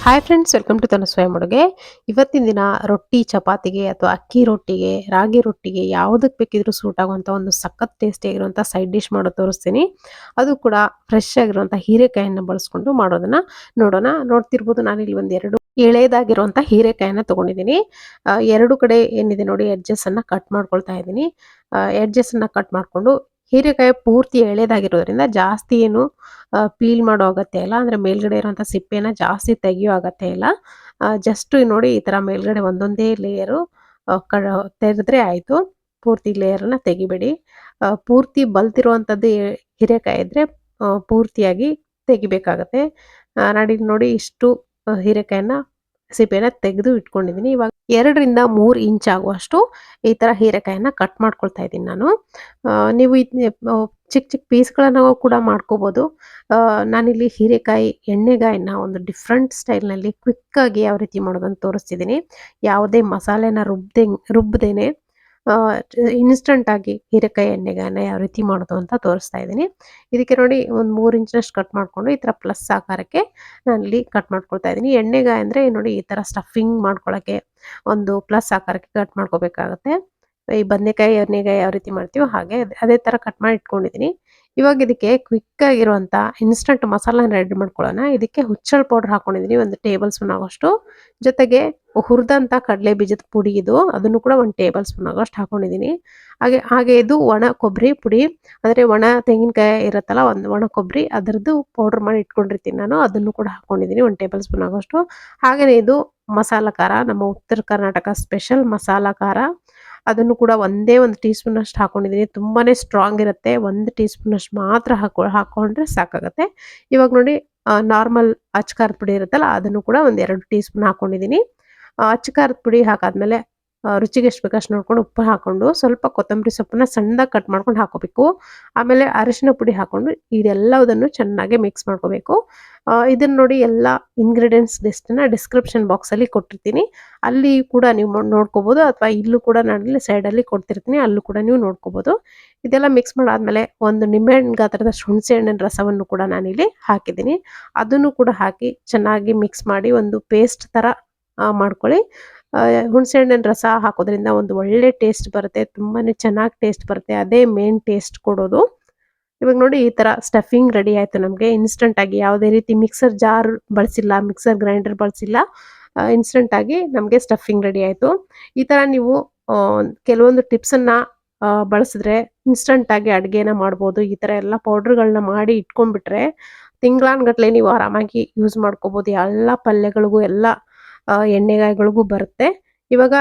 Hi friends, welcome to ತನು ಸ್ವಯಂ ಅಡುಗೆ. ಇವತ್ತಿನ ದಿನ ರೊಟ್ಟಿ ಚಪಾತಿಗೆ ಅಥವಾ ಅಕ್ಕಿ ರೊಟ್ಟಿಗೆ, ರಾಗಿ ರೊಟ್ಟಿಗೆ ಯಾವುದಕ್ಕೆ ಬೇಕಿದ್ರೂ ಸೂಟ್ ಆಗುವಂಥ ಒಂದು ಸಖತ್ ಟೇಸ್ಟಿ ಆಗಿರುವಂಥ ಸೈಡ್ ಡಿಶ್ ಮಾಡೋದು ತೋರಿಸ್ತೀನಿ. ಅದು ಕೂಡ ಫ್ರೆಶ್ ಆಗಿರುವಂಥ ಹೀರೆಕಾಯಿಯನ್ನು ಬಳಸ್ಕೊಂಡು ಮಾಡೋದನ್ನ ನೋಡೋಣ. ನೋಡ್ತಿರ್ಬೋದು, ನಾನಿಲ್ಲಿ ಒಂದೆರಡು ಎಳೆದಾಗಿರುವಂಥ ಹೀರೆಕಾಯಿನ ತೊಗೊಂಡಿದ್ದೀನಿ. ಎರಡು ಕಡೆ ಏನಿದೆ ನೋಡಿ, ಎಡ್ಜಸ್ಸನ್ನು ಕಟ್ ಮಾಡ್ಕೊಳ್ತಾ ಇದ್ದೀನಿ. ಎಡ್ಜಸ್ಸನ್ನು ಕಟ್ ಮಾಡಿಕೊಂಡು ಹೀರೆಕಾಯಿ ಪೂರ್ತಿ ಎಳೆದಾಗಿರೋದ್ರಿಂದ ಜಾಸ್ತಿ ಏನು ಪೀಲ್ ಮಾಡೋ ಅಗತ್ಯ ಇಲ್ಲ. ಅಂದರೆ ಮೇಲ್ಗಡೆ ಇರೋಂಥ ಸಿಪ್ಪೆನ ಜಾಸ್ತಿ ತೆಗಿಯೋ ಅಗತ್ಯ ಇಲ್ಲ. ಜಸ್ಟ್ ನೋಡಿ ಈ ಥರ ಮೇಲ್ಗಡೆ ಒಂದೊಂದೇ ಲೇಯರು ತೆಗೆದ್ರೆ ಆಯಿತು. ಪೂರ್ತಿ ಲೇಯರನ್ನು ತೆಗಿಬೇಡಿ. ಪೂರ್ತಿ ಬಲ್ತಿರುವಂಥದ್ದು ಹೀರೆಕಾಯಿ ಇದ್ದರೆ ಪೂರ್ತಿಯಾಗಿ ತೆಗಿಬೇಕಾಗತ್ತೆ. ನೋಡಿ ಇಷ್ಟು ಹೀರೆಕಾಯಿನ ಸಿಪ್ಪೆನ ತೆಗೆದು ಇಟ್ಕೊಂಡಿದ್ದೀನಿ. ಇವಾಗ 2ರಿಂದ 3 ಇಂಚ್ ಆಗುವಷ್ಟು ಈ ಥರ ಹೀರೆಕಾಯಿನ ಕಟ್ ಮಾಡ್ಕೊಳ್ತಾ ಇದ್ದೀನಿ ನಾನು. ನೀವು ಚಿಕ್ಕ ಚಿಕ್ಕ ಪೀಸ್ಗಳನ್ನು ಕೂಡ ಮಾಡ್ಕೋಬೋದು. ನಾನಿಲ್ಲಿ ಹೀರೆಕಾಯಿ ಎಣ್ಣೆಗಾಯಿನ ಒಂದು ಡಿಫ್ರೆಂಟ್ ಸ್ಟೈಲ್ನಲ್ಲಿ ಕ್ವಿಕ್ಕಾಗಿ ಯಾವ ರೀತಿ ಮಾಡೋದಂತ ತೋರಿಸ್ತಿದ್ದೀನಿ. ಯಾವುದೇ ಮಸಾಲೆನ ರುಬ್ಬದೇನೆ ಇನ್ಸ್ಟಂಟಾಗಿ ಹೀರೆಕಾಯಿ ಎಣ್ಣೆಗಾಯಿನ ಯಾವ ರೀತಿ ಮಾಡೋದು ಅಂತ ತೋರಿಸ್ತಾ ಇದ್ದೀನಿ. ಇದಕ್ಕೆ ನೋಡಿ ಒಂದು 3 ಇಂಚಿನಷ್ಟು ಕಟ್ ಮಾಡಿಕೊಂಡು ಈ ಥರ ಪ್ಲಸ್ ಆಕಾರಕ್ಕೆ ನಾನಿಲ್ಲಿ ಕಟ್ ಮಾಡ್ಕೊಳ್ತಾ ಇದ್ದೀನಿ. ಎಣ್ಣೆಗಾಯಿ ಅಂದರೆ ನೋಡಿ ಈ ಥರ ಸ್ಟಫಿಂಗ್ ಮಾಡ್ಕೊಳ್ಳೋಕ್ಕೆ ಒಂದು ಪ್ಲಸ್ ಆಕಾರಕ್ಕೆ ಕಟ್ ಮಾಡ್ಕೋಬೇಕಾಗತ್ತೆ. ಈ ಬದನೆಕಾಯಿ ಎಣ್ಣೆಗಾಯಿ ಯಾವ ರೀತಿ ಮಾಡ್ತೀವೋ ಹಾಗೆ ಅದೇ ಥರ ಕಟ್ ಮಾಡಿ ಇಟ್ಕೊಂಡಿದ್ದೀನಿ. ಇವಾಗ ಇದಕ್ಕೆ ಕ್ವಿಕ್ಕಾಗಿರುವಂಥ ಇನ್ಸ್ಟಂಟ್ ಮಸಾಲಾನ ರೆಡಿ ಮಾಡ್ಕೊಳ್ಳೋಣ. ಇದಕ್ಕೆ ಹುಚ್ಚಳು ಪೌಡ್ರ್ ಹಾಕ್ಕೊಂಡಿದ್ದೀನಿ 1 ಟೇಬಲ್ ಸ್ಪೂನ್ ಆಗೋಷ್ಟು. ಜೊತೆಗೆ ಹುರಿದಂಥ ಕಡಲೆ ಬೀಜದ ಪುಡಿ ಇದು, ಅದನ್ನು ಕೂಡ 1 ಟೇಬಲ್ ಸ್ಪೂನ್ ಆಗೋಷ್ಟು ಹಾಕ್ಕೊಂಡಿದ್ದೀನಿ. ಹಾಗೆ ಇದು ಒಣ ಕೊಬ್ಬರಿ ಪುಡಿ, ಅಂದರೆ ಒಣ ತೆಂಗಿನಕಾಯಿ ಇರುತ್ತಲ್ಲ, ಒಂದು ಒಣ ಕೊಬ್ಬರಿ ಅದರದ್ದು ಪೌಡ್ರ್ ಮಾಡಿ ಇಟ್ಕೊಂಡಿರ್ತೀನಿ ನಾನು, ಅದನ್ನು ಕೂಡ ಹಾಕ್ಕೊಂಡಿದ್ದೀನಿ 1 ಟೇಬಲ್ ಸ್ಪೂನ್ ಆಗೋಷ್ಟು. ಹಾಗೆಯೇ ಇದು ಮಸಾಲ ಖಾರ, ನಮ್ಮ ಉತ್ತರ ಕರ್ನಾಟಕ ಸ್ಪೆಷಲ್ ಮಸಾಲ ಖಾರ, ಅದನ್ನು ಕೂಡ ಒಂದೇ 1 ಟೀ ಸ್ಪೂನಷ್ಟು ಹಾಕ್ಕೊಂಡಿದ್ದೀನಿ. ತುಂಬಾ ಸ್ಟ್ರಾಂಗ್ ಇರುತ್ತೆ. 1 ಟೀ ಸ್ಪೂನಷ್ಟು ಮಾತ್ರ ಹಾಕ್ಕೊಂಡ್ರೆ ಸಾಕಾಗುತ್ತೆ. ಇವಾಗ ನೋಡಿ ನಾರ್ಮಲ್ ಅಚ್ಚ ಖಾರದ ಪುಡಿ ಇರುತ್ತಲ್ಲ, ಅದನ್ನು ಕೂಡ 1 2 ಟೀ ಸ್ಪೂನ್ ಹಾಕ್ಕೊಂಡಿದ್ದೀನಿ. ಅಚ್ಚ ಖಾರದ ಪುಡಿ ಹಾಕಾದ್ಮೇಲೆ ರುಚಿಗೆ ಎಷ್ಟು ಬೇಕಷ್ಟು ನೋಡ್ಕೊಂಡು ಉಪ್ಪು ಹಾಕ್ಕೊಂಡು ಸ್ವಲ್ಪ ಕೊತ್ತಂಬರಿ ಸೊಪ್ಪನ್ನ ಸಣ್ಣದಾಗಿ ಕಟ್ ಮಾಡ್ಕೊಂಡು ಹಾಕೋಬೇಕು. ಆಮೇಲೆ ಅರಿಶಿನ ಪುಡಿ ಹಾಕ್ಕೊಂಡು ಇದೆಲ್ಲದನ್ನು ಚೆನ್ನಾಗಿ ಮಿಕ್ಸ್ ಮಾಡ್ಕೋಬೇಕು. ಇದನ್ನು ನೋಡಿ ಎಲ್ಲ ಇಂಗ್ರೀಡಿಯೆಂಟ್ಸ್ ಲಿಸ್ಟನ್ನ ಡಿಸ್ಕ್ರಿಪ್ಷನ್ ಬಾಕ್ಸಲ್ಲಿ ಕೊಟ್ಟಿರ್ತೀನಿ. ಅಲ್ಲಿ ಕೂಡ ನೀವು ನೋಡ್ಕೋಬೋದು, ಅಥವಾ ಇಲ್ಲೂ ಕೂಡ ನಾನಲ್ಲಿ ಸೈಡಲ್ಲಿ ಕೊಡ್ತಿರ್ತೀನಿ, ಅಲ್ಲೂ ಕೂಡ ನೀವು ನೋಡ್ಕೋಬೋದು. ಇದೆಲ್ಲ ಮಿಕ್ಸ್ ಮಾಡಾದ್ಮೇಲೆ ಒಂದು ನಿಂಬೆಹಣ್ಣು ಗಾತ್ರದ ಹುಣಸೆ ಹಣ್ಣಿನ ರಸವನ್ನು ಕೂಡ ನಾನಿಲ್ಲಿ ಹಾಕಿದ್ದೀನಿ. ಅದನ್ನು ಕೂಡ ಹಾಕಿ ಚೆನ್ನಾಗಿ ಮಿಕ್ಸ್ ಮಾಡಿ ಒಂದು ಪೇಸ್ಟ್ ಥರ ಮಾಡ್ಕೊಳ್ಳಿ. ಹುಣಸೆ ಹಣ್ಣಿನ ರಸ ಹಾಕೋದ್ರಿಂದ ಒಂದು ಒಳ್ಳೆ ಟೇಸ್ಟ್ ಬರುತ್ತೆ, ತುಂಬಾ ಚೆನ್ನಾಗಿ ಟೇಸ್ಟ್ ಬರುತ್ತೆ. ಅದೇ ಮೇನ್ ಟೇಸ್ಟ್ ಕೊಡೋದು. ಇವಾಗ ನೋಡಿ ಈ ಥರ ಸ್ಟಫಿಂಗ್ ರೆಡಿ ಆಯಿತು ನಮಗೆ ಇನ್ಸ್ಟಂಟಾಗಿ. ಯಾವುದೇ ರೀತಿ ಮಿಕ್ಸರ್ ಜಾರ್ ಬಳಸಿಲ್ಲ, ಮಿಕ್ಸರ್ ಗ್ರೈಂಡರ್ ಬಳಸಿಲ್ಲ, ಇನ್ಸ್ಟಂಟಾಗಿ ನಮಗೆ ಸ್ಟಫಿಂಗ್ ರೆಡಿ ಆಯಿತು. ಈ ಥರ ನೀವು ಕೆಲವೊಂದು ಟಿಪ್ಸನ್ನು ಬಳಸಿದ್ರೆ ಇನ್ಸ್ಟಂಟಾಗಿ ಅಡುಗೆನ ಮಾಡ್ಬೋದು. ಈ ಥರ ಎಲ್ಲ ಪೌಡ್ರ್ಗಳನ್ನ ಮಾಡಿ ಇಟ್ಕೊಂಡ್ಬಿಟ್ರೆ ತಿಂಗಳಾನ್ಗಟ್ಲೆ ನೀವು ಆರಾಮಾಗಿ ಯೂಸ್ ಮಾಡ್ಕೋಬೋದು. ಎಲ್ಲ ಪಲ್ಯಗಳಿಗೂ ಎಲ್ಲ ಎಣ್ಣೆಗಾಯಿಗಳಿಗೂ ಬರುತ್ತೆ. ಇವಾಗ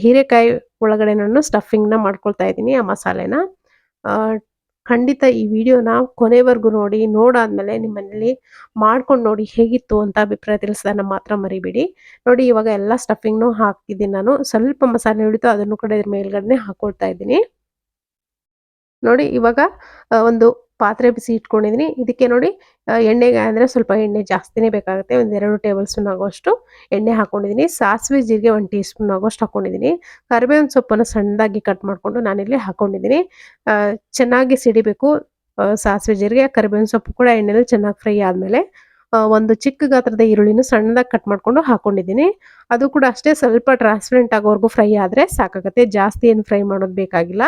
ಹೀರೆಕಾಯಿ ಒಳಗಡೆ ನಾನು ಸ್ಟಫಿಂಗ್ನ ಮಾಡ್ಕೊಳ್ತಾ ಇದ್ದೀನಿ, ಆ ಮಸಾಲೆನ. ಖಂಡಿತ ಈ ವಿಡಿಯೋನ ಕೊನೆವರೆಗೂ ನೋಡಿ. ನೋಡಾದ್ಮೇಲೆ ನಿಮ್ಮ ಮನೇಲಿ ಮಾಡ್ಕೊಂಡು ನೋಡಿ ಹೇಗಿತ್ತು ಅಂತ ಅಭಿಪ್ರಾಯ ತಿಳಿಸೋದನ್ನ ಮಾತ್ರ ಮರಿಬೇಡಿ. ನೋಡಿ ಇವಾಗ ಎಲ್ಲ ಸ್ಟಫಿಂಗ್ನು ಹಾಕಿದ್ದೀನಿ ನಾನು. ಸ್ವಲ್ಪ ಮಸಾಲೆ ಉಳಿತು, ಅದನ್ನು ಕೂಡ ಇದ್ರ ಮೇಲ್ಗಡೆ ಹಾಕೊಳ್ತಾ ಇದ್ದೀನಿ. ನೋಡಿ ಇವಾಗ ಒಂದು ಪಾತ್ರೆ ಬಿಸಿ ಇಟ್ಕೊಂಡಿದ್ದೀನಿ. ಇದಕ್ಕೆ ನೋಡಿ ಎಣ್ಣೆಗಾಯಿ ಅಂದರೆ ಸ್ವಲ್ಪ ಎಣ್ಣೆ ಜಾಸ್ತಿನೇ ಬೇಕಾಗುತ್ತೆ. 1 2 ಟೇಬಲ್ ಸ್ಪೂನ್ ಆಗೋಷ್ಟು ಎಣ್ಣೆ ಹಾಕ್ಕೊಂಡಿದ್ದೀನಿ. ಸಾಸಿವೆ ಜೀರಿಗೆ 1 ಟೀ ಸ್ಪೂನ್ ಆಗೋಷ್ಟು ಹಾಕ್ಕೊಂಡಿದ್ದೀನಿ. ಕರಿಬೇವಿನ ಸೊಪ್ಪನ್ನು ಸಣ್ಣದಾಗಿ ಕಟ್ ಮಾಡಿಕೊಂಡು ನಾನಿಲ್ಲಿ ಹಾಕ್ಕೊಂಡಿದ್ದೀನಿ. ಚೆನ್ನಾಗಿ ಸಿಡಿಬೇಕು ಸಾಸಿವೆ ಜೀರಿಗೆ. ಕರಿಬೇವಿನ ಸೊಪ್ಪು ಕೂಡ ಎಣ್ಣೆಲಿ ಚೆನ್ನಾಗಿ ಫ್ರೈ ಆದಮೇಲೆ ಒಂದು ಚಿಕ್ಕ ಗಾತ್ರದ ಈರುಳ್ಳಿನ ಸಣ್ಣದಾಗಿ ಕಟ್ ಮಾಡಿಕೊಂಡು ಹಾಕ್ಕೊಂಡಿದ್ದೀನಿ. ಅದು ಕೂಡ ಅಷ್ಟೇ ಸ್ವಲ್ಪ ಟ್ರಾನ್ಸ್ಪರೆಂಟ್ ಆಗೋವರೆಗೂ ಫ್ರೈ ಆದರೆ ಸಾಕಾಗುತ್ತೆ, ಜಾಸ್ತಿ ಏನು ಫ್ರೈ ಮಾಡೋದು ಬೇಕಾಗಿಲ್ಲ.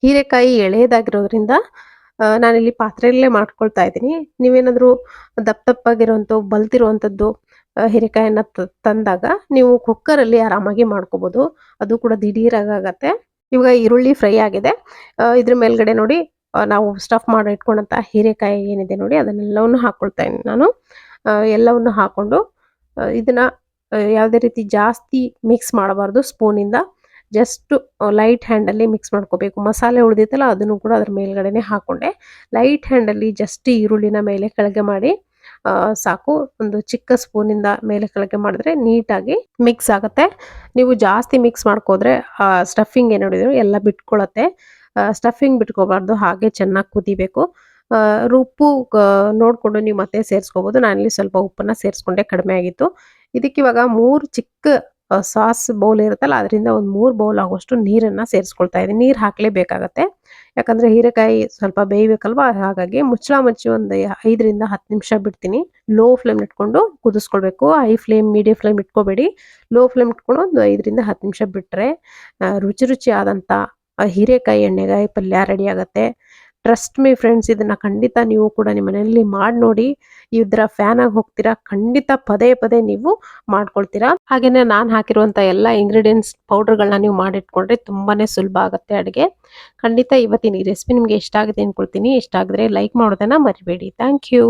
ಹೀರೆಕಾಯಿ ಎಳೆದಾಗಿರೋದ್ರಿಂದ ನಾನಿಲ್ಲಿ ಪಾತ್ರೆಯಲ್ಲೇ ಮಾಡ್ಕೊಳ್ತಾ ಇದ್ದೀನಿ. ನೀವೇನಾದರೂ ದಪ್ಪಗಿರೋಂಥವು ಬಲ್ತಿರುವಂಥದ್ದು ಹೀರೆಕಾಯಿನ ತಂದಾಗ ನೀವು ಕುಕ್ಕರಲ್ಲಿ ಆರಾಮಾಗಿ ಮಾಡ್ಕೋಬೋದು. ಅದು ಕೂಡ ದಿಢೀರಾಗತ್ತೆ. ಇವಾಗ ಈರುಳ್ಳಿ ಫ್ರೈ ಆಗಿದೆ. ಇದ್ರ ಮೇಲ್ಗಡೆ ನೋಡಿ ನಾವು ಸ್ಟಫ್ ಮಾಡಿ ಇಟ್ಕೊಂಡಂಥ ಹೀರೆಕಾಯಿ ಏನಿದೆ ನೋಡಿ, ಅದನ್ನೆಲ್ಲವನ್ನು ಹಾಕ್ಕೊಳ್ತಾ ಇದ್ದೀನಿ ನಾನು. ಎಲ್ಲವನ್ನು ಹಾಕ್ಕೊಂಡು ಇದನ್ನು ಯಾವುದೇ ರೀತಿ ಜಾಸ್ತಿ ಮಿಕ್ಸ್ ಮಾಡಬಾರ್ದು. ಸ್ಪೂನಿಂದ ಜಸ್ಟ್ ಲೈಟ್ ಹ್ಯಾಂಡಲ್ಲಿ ಮಿಕ್ಸ್ ಮಾಡ್ಕೋಬೇಕು. ಮಸಾಲೆ ಉಳಿದಿತ್ತಲ್ಲ, ಅದನ್ನು ಕೂಡ ಅದ್ರ ಮೇಲ್ಗಡೆನೆ ಹಾಕ್ಕೊಂಡೆ ಲೈಟ್ ಹ್ಯಾಂಡಲ್ಲಿ ಜಸ್ಟ್ ಈರುಳ್ಳಿನ ಮೇಲೆ ಕೆಳಗೆ ಮಾಡಿ ಸಾಕು. ಒಂದು ಚಿಕ್ಕ ಸ್ಪೂನಿಂದ ಮೇಲೆ ಕೆಳಗೆ ಮಾಡಿದ್ರೆ ನೀಟಾಗಿ ಮಿಕ್ಸ್ ಆಗುತ್ತೆ. ನೀವು ಜಾಸ್ತಿ ಮಿಕ್ಸ್ ಮಾಡ್ಕೋದ್ರೆ ಸ್ಟಫಿಂಗ್ ಏನು ನೋಡಿದ್ರು ಎಲ್ಲ ಬಿಟ್ಕೊಳ್ಳುತ್ತೆ. ಸ್ಟಫಿಂಗ್ ಬಿಟ್ಕೋಬಾರ್ದು, ಹಾಗೆ ಚೆನ್ನಾಗಿ ಕುದಿಬೇಕು. ಉಪ್ಪು ನೋಡಿಕೊಂಡು ನೀವು ಮತ್ತೆ ಸೇರಿಸ್ಕೋಬೋದು. ನಾನಿಲ್ಲಿ ಸ್ವಲ್ಪ ಉಪ್ಪನ್ನು ಸೇರಿಸ್ಕೊಂಡೆ, ಕಡಿಮೆ ಆಗಿತ್ತು. ಇದಕ್ಕೆ ಇವಾಗ 3 ಚಿಕ್ಕ ಸಾಸ್ ಬೌಲ್ ಇರುತ್ತಲ್ಲ, ಅದರಿಂದ ಒಂದು 3 ಬೌಲ್ ಆಗುವಷ್ಟು ನೀರನ್ನು ಸೇರಿಸ್ಕೊಳ್ತಾ ಇದ್ದೀನಿ. ನೀರು ಹಾಕಲೇಬೇಕಾಗತ್ತೆ. ಯಾಕಂದರೆ ಹೀರೆಕಾಯಿ ಸ್ವಲ್ಪ ಬೇಯಬೇಕಲ್ವಾ, ಹಾಗಾಗಿ ಮುಚ್ಚಳ ಮುಚ್ಚಿ ಒಂದು 5ರಿಂದ 10 ನಿಮಿಷ ಬಿಡ್ತೀನಿ. ಲೋ ಫ್ಲೇಮ್ ಇಟ್ಕೊಂಡು ಕುದಿಸ್ಕೊಳ್ಬೇಕು. ಹೈ ಫ್ಲೇಮ್, ಮೀಡಿಯಂ ಫ್ಲೇಮ್ ಇಟ್ಕೋಬೇಡಿ. ಲೋ ಫ್ಲೇಮ್ ಇಟ್ಕೊಂಡು ಒಂದು 5ರಿಂದ 10 ನಿಮಿಷ ಬಿಟ್ಟರೆ ರುಚಿ ರುಚಿಯಾದಂಥ ಹೀರೆಕಾಯಿ ಎಣ್ಣೆಗಾಯಿ ಪಲ್ಯ ರೆಡಿ ಆಗುತ್ತೆ. ಟ್ರಸ್ಟ್ ಮೀ ಫ್ರೆಂಡ್ಸ್, ಇದನ್ನು ಖಂಡಿತ ನೀವು ಕೂಡ ನಿಮ್ಮ ಮನೆಯಲ್ಲಿ ಮಾಡಿ ನೋಡಿ. ಇದರ ಫ್ಯಾನ್ ಆಗಿ ಹೋಗ್ತೀರಾ. ಖಂಡಿತ ಪದೇ ಪದೇ ನೀವು ಮಾಡ್ಕೊಳ್ತೀರಾ. ಹಾಗೆಯೇ ನಾನು ಹಾಕಿರುವಂಥ ಎಲ್ಲ ಇಂಗ್ರೀಡಿಯೆಂಟ್ಸ್ ಪೌಡರ್ಗಳನ್ನ ನೀವು ಮಾಡಿಟ್ಕೊಂಡ್ರೆ ತುಂಬಾ ಸುಲಭ ಆಗುತ್ತೆ ಅಡುಗೆ. ಖಂಡಿತ ಇವತ್ತಿನ ಈ ರೆಸಿಪಿ ನಿಮಗೆ ಇಷ್ಟ ಆಗುತ್ತೆ ಅಂದ್ಕೊಳ್ತೀನಿ. ಇಷ್ಟ ಆಗಿದ್ರೆ ಲೈಕ್ ಮಾಡೋದನ್ನು ಮರಿಬೇಡಿ. Thank you.